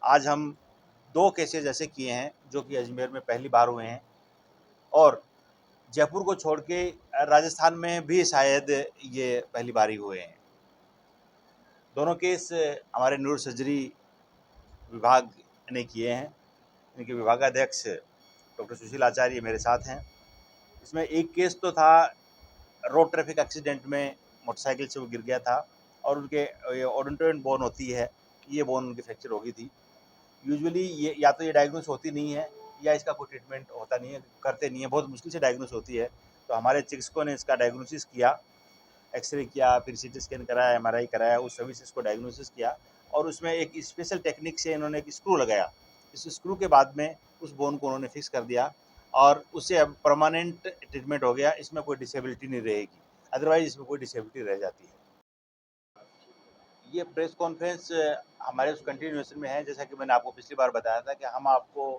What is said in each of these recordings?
आज हम 2 केसेज़ ऐसे किए हैं जो कि अजमेर में पहली बार हुए हैं और जयपुर को छोड़ के राजस्थान में भी शायद ये पहली बार ही हुए हैं। दोनों केस हमारे न्यूरो सर्जरी विभाग ने किए हैं। इनके विभागाध्यक्ष डॉक्टर सुशील आचार्य मेरे साथ हैं। इसमें एक केस तो था रोड ट्रैफिक एक्सीडेंट में मोटरसाइकिल से वो गिर गया था और उनके ओडेंटोइड बोन होती है, ये बोन उनकी फ्रैक्चर हो गई थी। यूजुअली ये या तो ये डायग्नोस होती नहीं है या इसका कोई ट्रीटमेंट होता नहीं है, करते नहीं है, बहुत मुश्किल से डायग्नोस होती है। तो हमारे चिकित्सकों ने इसका डायग्नोसिस किया, एक्सरे किया, फिर सीटी स्कैन कराया, एमआरआई कराया, उस सभी से इसको डायग्नोसिस किया और उसमें एक स्पेशल टेक्निक से इन्होंने एक स्क्रू लगाया। इस स्क्रू के बाद में उस बोन को उन्होंने फिक्स कर दिया और उससे अब परमानेंट ट्रीटमेंट हो गया। इसमें कोई डिसेबिलिटी नहीं रहेगी, अदरवाइज इसमें कोई डिसेबिलिटी रह जाती है। ये प्रेस कॉन्फ्रेंस हमारे उस कंटिन्यूएशन में है, जैसा कि मैंने आपको पिछली बार बताया था कि हम आपको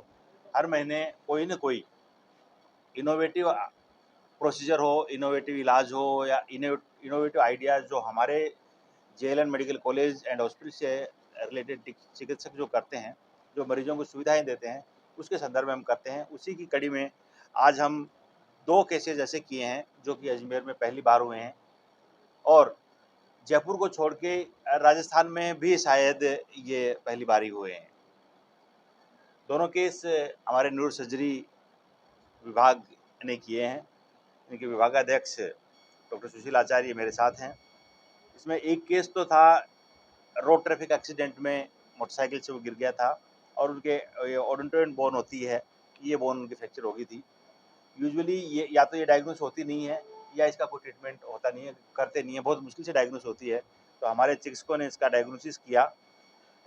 हर महीने कोई ना कोई इनोवेटिव प्रोसीजर हो, इनोवेटिव इलाज हो या इनोवेटिव आइडियाज़ जो हमारे JLN medical college and hospital से रिलेटेड चिकित्सक जो करते हैं, जो मरीजों को सुविधाएं देते हैं, उसके संदर्भ में हम करते हैं। उसी की कड़ी में आज हम 2 केसेज़ ऐसे किए हैं जो कि अजमेर में पहली बार हुए हैं और जयपुर को छोड़ के राजस्थान में भी शायद ये पहली बार ही हुए हैं। दोनों केस हमारे न्यूरो सर्जरी विभाग ने किए हैं। इनके विभागाध्यक्ष डॉक्टर सुशील आचार्य मेरे साथ हैं। इसमें एक केस तो था रोड ट्रैफिक एक्सीडेंट में मोटरसाइकिल से वो गिर गया था और उनके ओडेंटोइड बोन होती है, ये बोन उनकी फ्रैक्चर हो गई थी। यूजुअली ये या तो ये डायग्नोस होती नहीं है या इसका कोई ट्रीटमेंट होता नहीं है, करते नहीं है, बहुत मुश्किल से डायग्नोस होती है। तो हमारे चिकित्सकों ने इसका डायग्नोसिस किया,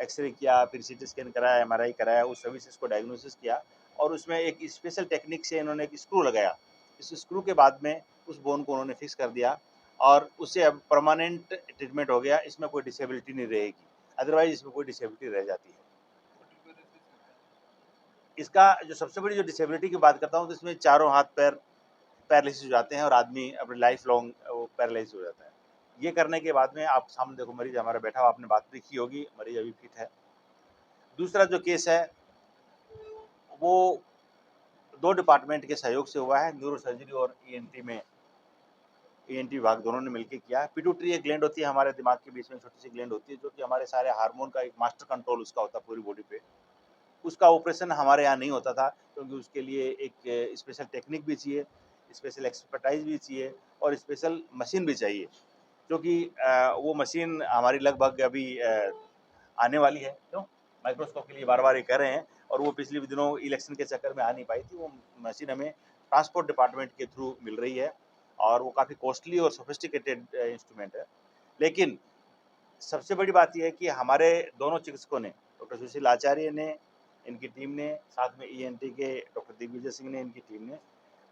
एक्सरे किया, फिर सीटी स्कैन कराया, एमआरआई कराया, उस सभी से इसको डायग्नोसिस किया और उसमें एक स्पेशल टेक्निक से इन्होंने एक स्क्रू लगाया। इस स्क्रू के बाद में उस बोन को उन्होंने फिक्स कर दिया और उससे अब परमानेंट ट्रीटमेंट हो गया। इसमें कोई डिसेबिलिटी नहीं रहेगी, अदरवाइज इसमें कोई डिसेबिलिटी रह जाती है। इसका जो सबसे बड़ी जो डिसेबिलिटी की बात करता हूँ तो इसमें चारों हाथ पैर पैरालिसिस हो जाते हैं और आदमी अपने लाइफ लॉन्ग वो पैरालाइज हो जाता है। ये करने के बाद में आप सामने देखो, मरीज हमारा बैठा हुआ, आपने बात भी की होगी, मरीज अभी फिट है। दूसरा जो केस है वो 2 डिपार्टमेंट के सहयोग से हुआ है, न्यूरो सर्जरी और ईएनटी में, ईएनटी विभाग दोनों ने मिलकर किया। पिट्यूटरी एक ग्लैंड होती है हमारे दिमाग के बीच में, छोटी सी ग्लैंड होती है जो कि हमारे सारे हार्मोन का एक मास्टर कंट्रोल उसका होता है पूरी बॉडी पे। उसका ऑपरेशन हमारे यहाँ नहीं होता था क्योंकि उसके लिए एक स्पेशल टेक्निक भी चाहिए, स्पेशल एक्सपर्टाइज भी चाहिए और स्पेशल मशीन भी चाहिए, क्योंकि वो मशीन हमारी लगभग अभी आने वाली है। क्यों माइक्रोस्कोप के लिए बार बार ये कह रहे हैं और वो पिछले दिनों इलेक्शन के चक्कर में आ नहीं पाई थी। वो मशीन हमें ट्रांसपोर्ट डिपार्टमेंट के थ्रू मिल रही है और वो काफ़ी कॉस्टली और सोफिस्टिकेटेड इंस्ट्रूमेंट है। लेकिन सबसे बड़ी बात यह है कि हमारे दोनों चिकित्सकों ने, डॉक्टर सुशील आचार्य ने, इनकी टीम ने, साथ में ईएनटी के डॉक्टर दिग्विजय सिंह ने, इनकी टीम ने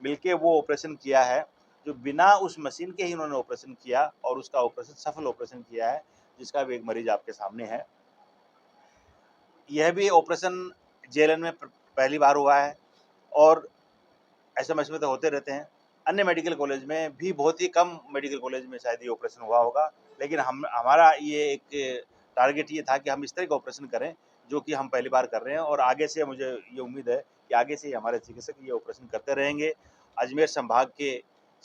मिलके वो ऑपरेशन किया है, जो बिना उस मशीन के ही उन्होंने ऑपरेशन किया और उसका ऑपरेशन सफल ऑपरेशन किया है, जिसका भी एक मरीज आपके सामने है। यह भी ऑपरेशन जेएलएन में पहली बार हुआ है और ऐसे मसले तो होते रहते हैं। अन्य मेडिकल कॉलेज में भी, बहुत ही कम मेडिकल कॉलेज में शायद ये ऑपरेशन हुआ होगा, लेकिन हमारा ये एक टारगेट ये था कि हम इस तरह का ऑपरेशन करें जो कि हम पहली बार कर रहे हैं और आगे से मुझे ये उम्मीद है कि आगे से हमारे चिकित्सक ये ऑपरेशन करते रहेंगे, अजमेर संभाग के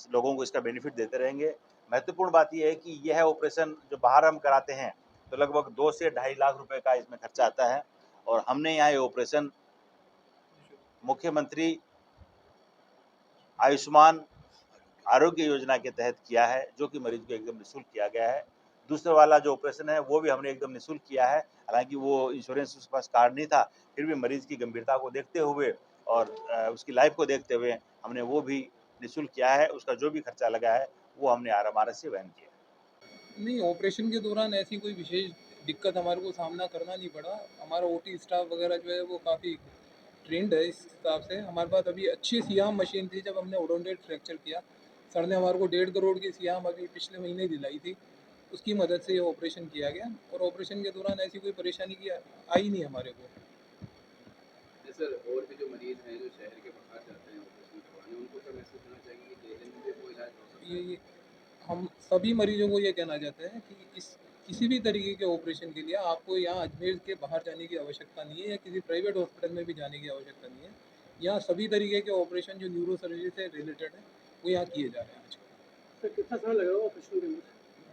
लोगों को इसका बेनिफिट देते रहेंगे। महत्वपूर्ण बात यह है कि यह ऑपरेशन जो बाहर हम कराते हैं तो लगभग 2 से 2.5 लाख रुपए का इसमें खर्चा आता है और हमने यहाँ ये ऑपरेशन मुख्यमंत्री आयुष्मान आरोग्य योजना के तहत किया है, जो कि मरीज को एकदम निःशुल्क किया गया है। दूसरा वाला जो ऑपरेशन है वो भी हमने एकदम निःशुल्क किया है, हालांकि वो इंश्योरेंस उसके पास कार्ड नहीं था, फिर भी मरीज की गंभीरता को देखते हुए और उसकी लाइफ को देखते हुए हमने वो भी निःशुल्क किया है। उसका जो भी खर्चा लगा है वो हमने आरएमआरएस से वहन किया। नहीं, ऑपरेशन के दौरान ऐसी कोई विशेष दिक्कत हमारे को सामना करना नहीं पड़ा। हमारा ओटी स्टाफ वगैरह जो है वो काफ़ी ट्रेंड है। इस हिसाब से हमारे पास अभी अच्छी सियाम मशीन थी। जब हमने ओडोंडेट फ्रैक्चर किया, सर ने हमारे को 1.5 करोड़ की सियाम अभी पिछले महीने दिलाई थी, उसकी मदद से ये ऑपरेशन किया गया और ऑपरेशन के दौरान ऐसी कोई परेशानी की आई नहीं हमारे को। सर, और भी जो मरीज हैं जो शहर के बाहर जाते हैं ऑपरेशन करवाने, उनको क्या मैसेज देना चाहिए कि जेएलएन में भी वो इलाज हो सकता है? ये हम सभी मरीजों को ये कहना चाहते हैं कि इस किसी भी तरीके के ऑपरेशन के लिए आपको यहाँ अजमेर के बाहर जाने की आवश्यकता नहीं है या किसी प्राइवेट हॉस्पिटल में भी जाने की आवश्यकता नहीं है। यहाँ सभी तरीके के ऑपरेशन जो न्यूरो सर्जरी से रिलेटेड है वो यहाँ किए जा रहे हैं आजकल। सर कितना समय लगेगा ऑपरेशन के अंदर?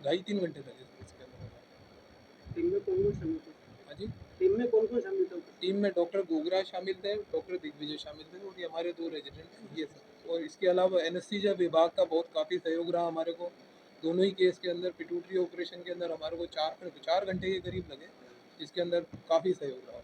2.5-3 घंटे लगे इसके अंदर। टीम में कौन कौन शामिल थे? हाँ जी, टीम में कौन कौन शामिल था? टीम में डॉक्टर गोगरा शामिल थे, डॉक्टर दिग्विजय शामिल थे और ये हमारे 2 रेजिडेंट हैं ये सब। और इसके अलावा एनेस्थीसिया विभाग का बहुत काफ़ी सहयोग रहा हमारे को। दोनों ही केस के अंदर पिट्यूटरी ऑपरेशन के अंदर हमारे को 4 घंटे के करीब लगे, जिसके अंदर काफ़ी सहयोग रहा।